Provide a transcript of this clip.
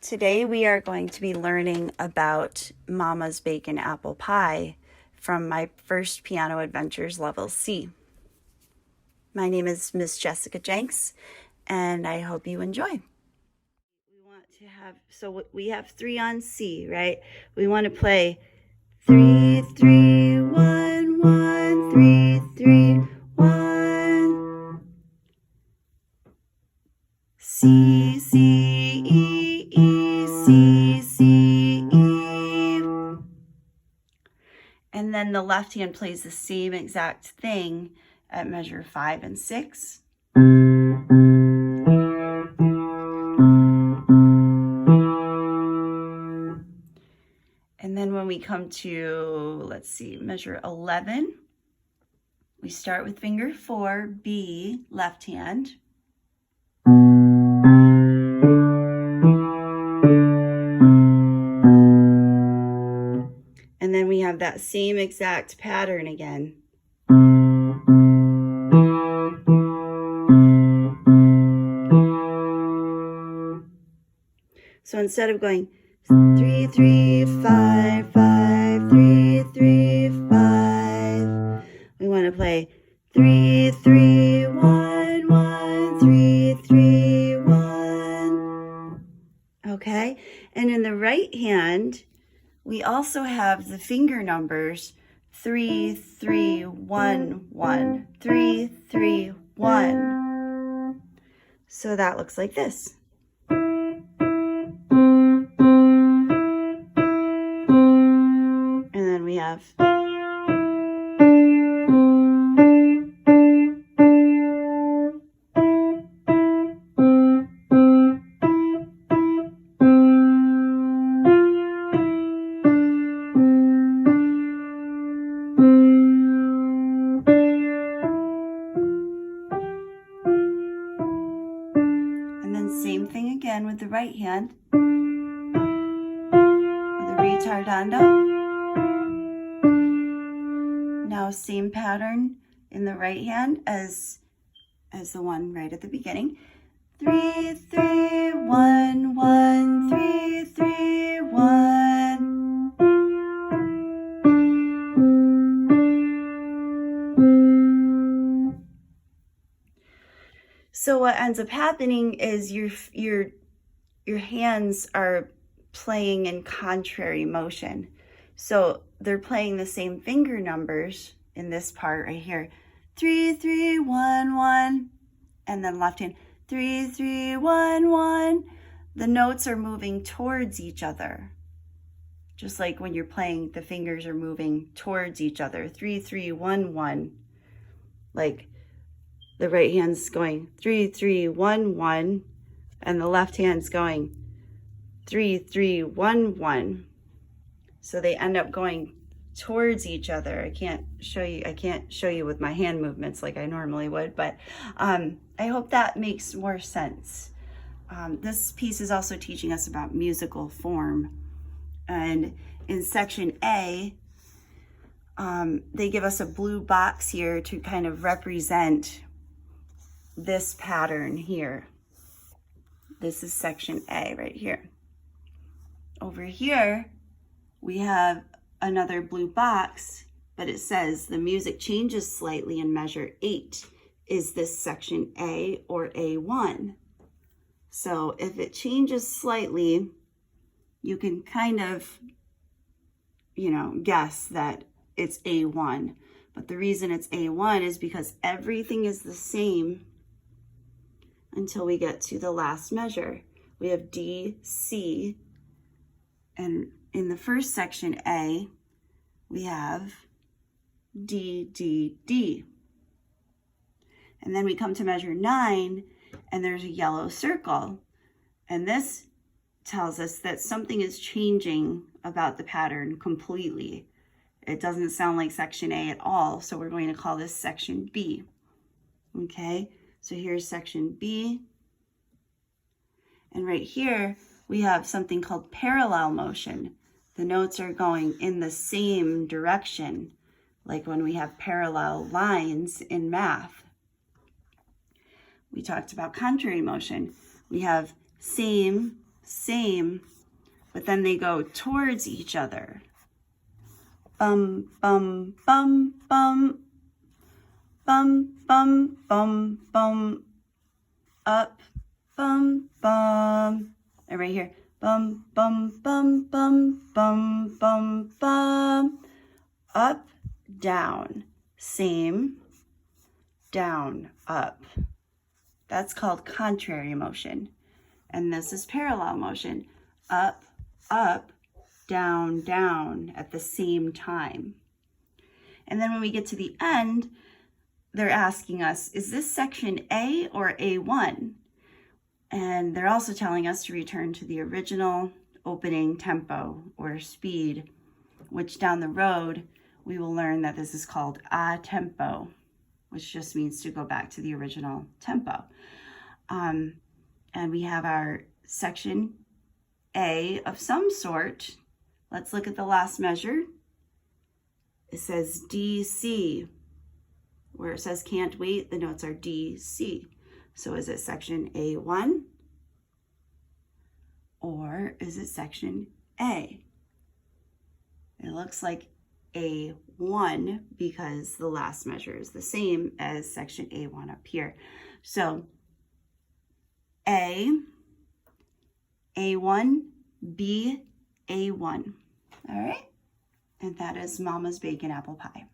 Today we are going to be learning about Mama's Bacon Apple Pie from my first Piano Adventures Level C. My name is Miss Jessica Jenks, and I hope you enjoy. We have 3 on C, right? We want to play 3, 3, 1, 1, 3, 3, 1. C, C, E, E, C, C, E. And then the left hand plays the same exact thing at measure 5 and 6. And then when we come to, let's see, measure 11, we start with finger 4, B, left hand. And then we have that same exact pattern again. So instead of going 3, 3, 5, 5, 3, 3, 5, we want to play 3, 3, 1, 1, 3, 3, 1. Okay, and in the right hand, we also have the finger numbers 3, 3, 1, 1, 3, 3, 1. So that looks like this. And then we have same thing again with the right hand, with a ritardando. Now same pattern in the right hand as the one right at the beginning. 3, 3, 1, 1, 3, 3, 1. So what ends up happening is your hands are playing in contrary motion. So they're playing the same finger numbers in this part right here. 3, 3, 1, 1. And then left hand, 3, 3, 1, 1. The notes are moving towards each other. Just like when you're playing, the fingers are moving towards each other. 3, 3, 1, 1. Like the right hand's going 3, 3, 1, 1. And the left hand's going 3, 3, 1, 1. So they end up going towards each other. I can't show you with my hand movements like I normally would, but I hope that makes more sense. This piece is also teaching us about musical form. And in section A, they give us a blue box here to kind of represent this pattern here. This is section A right here. Over here, we have another blue box, but it says the music changes slightly in measure 8. Is this section A or A1? So if it changes slightly, you can kind of, guess that it's A1. But the reason it's A1 is because everything is the same until we get to the last measure. We have D, C, and in the first section A, we have D, D, D. And then we come to measure 9, and there's a yellow circle. And this tells us that something is changing about the pattern completely. It doesn't sound like section A at all, so we're going to call this section B. Okay, so here's section B. And right here, we have something called parallel motion. The notes are going in the same direction, like when we have parallel lines in math. We talked about contrary motion. We have same, same, but then they go towards each other. Bum, bum, bum, bum. Bum, bum, bum, bum. Up, bum, bum. And right here. Bum, bum, bum, bum, bum, bum, bum. Up, down. Same, down, up. That's called contrary motion. And this is parallel motion. Up, up, down, down at the same time. And then when we get to the end, they're asking us, is this section A or A1? And they're also telling us to return to the original opening tempo or speed, which down the road, we will learn that this is called a tempo, which just means to go back to the original tempo. And we have our section A of some sort. Let's look at the last measure. It says DC. Where it says can't wait, the notes are DC. So is it section A1 or is it section A? It looks like A1 because the last measure is the same as section A1 up here. So A, A1, B, A1. All right? And that is Mama's Bacon Apple Pie.